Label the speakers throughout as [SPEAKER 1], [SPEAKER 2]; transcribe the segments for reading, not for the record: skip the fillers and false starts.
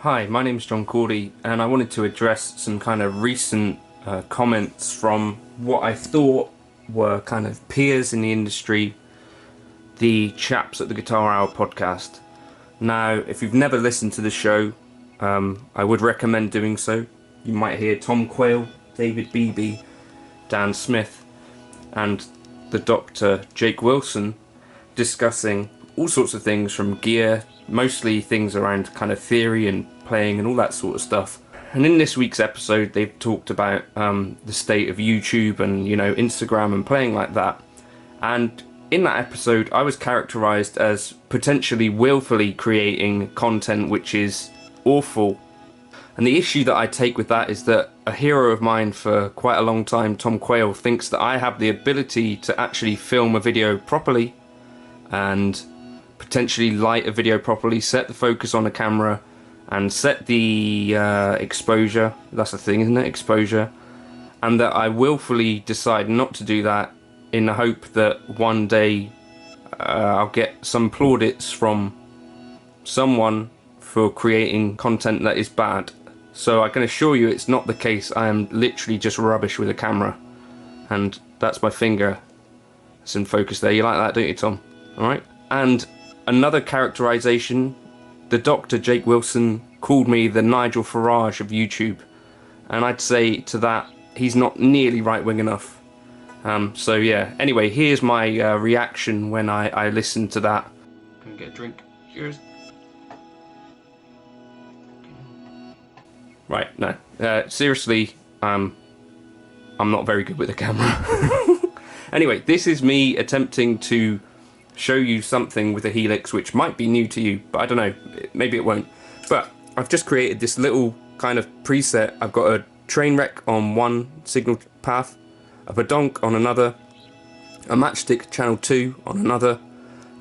[SPEAKER 1] Hi, my name is Cordy, and I wanted to address some kind of recent comments from what I thought were kind of peers in the industry, the chaps at the Guitar Hour podcast. Now, if you've never listened to the show, I would recommend doing so. You might hear Tom Quayle, David Beebe, Dan Smith, and the Dr. Jake Wilson discussing all sorts of things from gear, mostly things around kind of theory and playing and all that sort of stuff. And in this week's episode, they've talked about the state of YouTube and, you know, Instagram and playing like that. And in that episode, I was characterized as potentially willfully creating content which is awful. And the issue that I take with that is that a hero of mine for quite a long time, Tom Quayle, thinks that I have the ability to actually film a video properly and potentially light a video properly, set the focus on the camera and set the exposure. That's the thing, isn't it? Exposure. And that I willfully decide not to do that in the hope that one day I'll get some plaudits from someone for creating content that is bad. So I can assure you it's not the case. I am literally just rubbish with a camera. And that's my finger. It's in focus there. You like that, don't you, Tom? Alright? And another characterization, the Dr. Jake Wilson called me the Nigel Farage of YouTube. And I'd say to that, he's not nearly right-wing enough. So yeah, anyway, here's my reaction when I listened to that. Gonna get a drink. Cheers. Right, no. Seriously, I'm not very good with a camera. Anyway, this is me attempting to show you something with a Helix which might be new to you, but I don't know, maybe it won't. But I've just created this little kind of preset. I've got a train wreck on one signal path, a badonk on another, a matchstick channel 2 on another,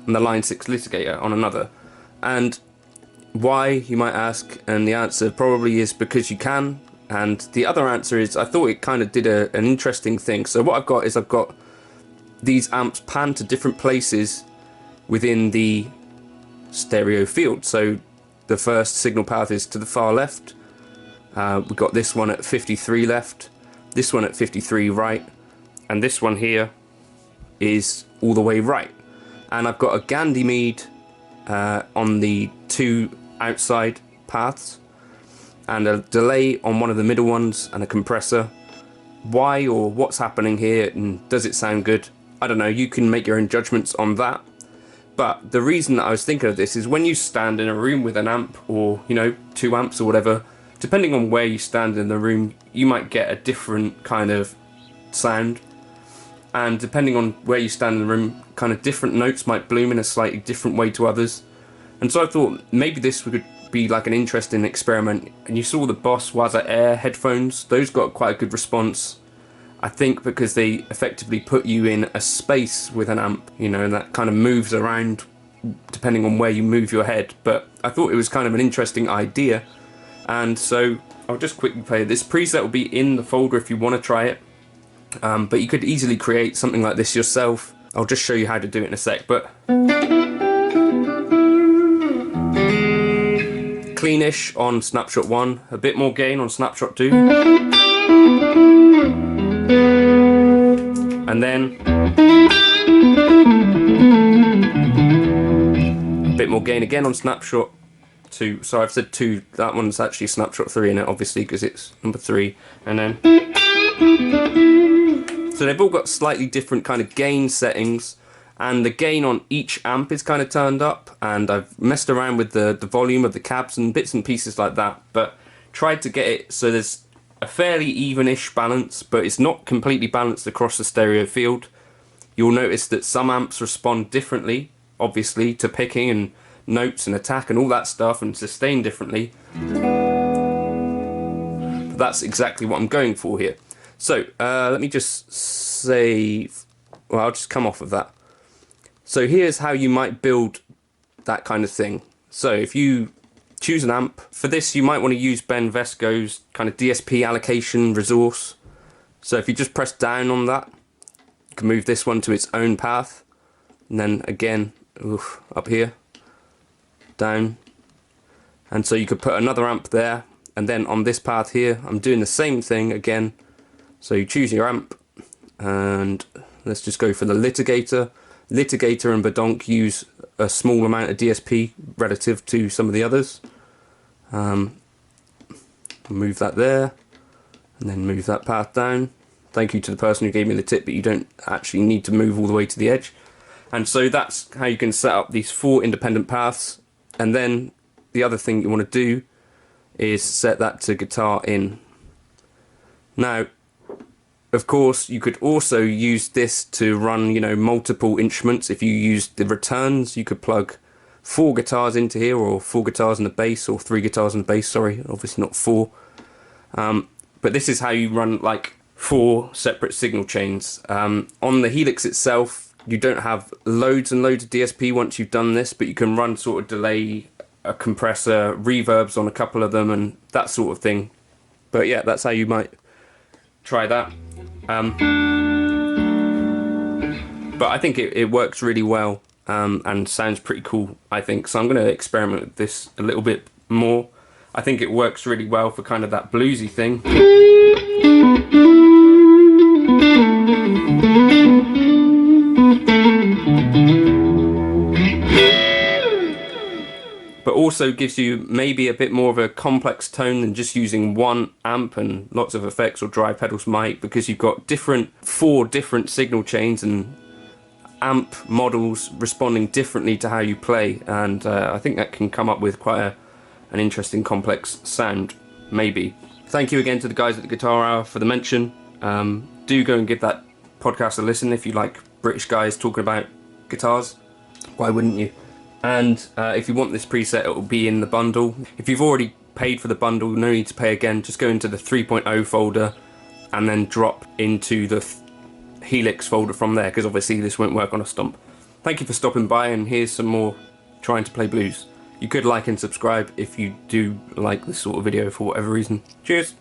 [SPEAKER 1] and the line 6 litigator on another. And why, you might ask, and the answer probably is because you can, and the other answer is I thought it kind of did an interesting thing. So what I've got is I've got these amps panned to different places within the stereo field. So the first signal path is to the far left, we've got this one at 53 left, this one at 53 right, and this one here is all the way right. And I've got a Ganymede on the two outside paths and a delay on one of the middle ones and a compressor. Why or what's happening here, and does it sound good? I don't know, you can make your own judgments on that. But the reason that I was thinking of this is when you stand in a room with an amp, or you know, 2 amps or whatever, depending on where you stand in the room, you might get a different kind of sound. And depending on where you stand in the room, kind of different notes might bloom in a slightly different way to others. And so I thought maybe this could be like an interesting experiment. And you saw the Boss Waza Air headphones, those got quite a good response. I think because they effectively put you in a space with an amp, you know, that kind of moves around depending on where you move your head. But I thought it was kind of an interesting idea. And so I'll just quickly play it. This preset will be in the folder if you want to try it. But you could easily create something like this yourself. I'll just show you how to do it in a sec. But cleanish on snapshot 1, a bit more gain on snapshot 2. And then a bit more gain again on snapshot 2. So I've said 2, that one's actually snapshot 3 in it, obviously, because it's number 3. And then so they've all got slightly different kind of gain settings, and the gain on each amp is kind of turned up, and I've messed around with the volume of the cabs and bits and pieces like that, but tried to get it so there's a fairly even-ish balance, but it's not completely balanced across the stereo field. You'll notice that some amps respond differently, obviously, to picking and notes and attack and all that stuff, and sustain differently. But that's exactly what I'm going for here. So, let me just say, well, I'll just come off of that. So here's how you might build that kind of thing. So if you choose an amp, for this you might want to use Ben Vesco's kind of DSP allocation resource. So if you just press down on that, you can move this one to its own path, and then again, up here, down. And so you could put another amp there, and then on this path here, I'm doing the same thing again. So you choose your amp, and let's just go for the litigator. Litigator and badonk use a small amount of DSP relative to some of the others. Move that there, and then move that path down. Thank you to the person who gave me the tip, but you don't actually need to move all the way to the edge. And so that's how you can set up these 4 independent paths. And then the other thing you want to do is set that to guitar in. Now, of course, you could also use this to run, you know, multiple instruments. If you used the returns, you could plug 4 guitars into here, or 4 guitars and a bass, or 3 guitars and a bass, sorry, obviously not 4. But this is how you run like 4 separate signal chains. On the Helix itself, you don't have loads and loads of DSP once you've done this, but you can run sort of delay, a compressor, reverbs on a couple of them, and that sort of thing. But yeah, that's how you might try that. But I think it works really well, and sounds pretty cool, I think. So I'm going to experiment with this a little bit more. I think it works really well for kind of that bluesy thing. But also gives you maybe a bit more of a complex tone than just using one amp and lots of effects or drive pedals might, because you've got 4 different signal chains and amp models responding differently to how you play, and I think that can come up with quite an interesting complex sound, maybe. Thank you again to the guys at the Guitar Hour for the mention. Do go and give that podcast a listen if you like British guys talking about guitars. Why wouldn't you? And if you want this preset, it will be in the bundle. If you've already paid for the bundle, no need to pay again. Just go into the 3.0 folder and then drop into the Helix folder from there, because obviously this won't work on a Stomp. Thank you for stopping by, and here's some more Trying to Play Blues. You could like and subscribe if you do like this sort of video for whatever reason. Cheers!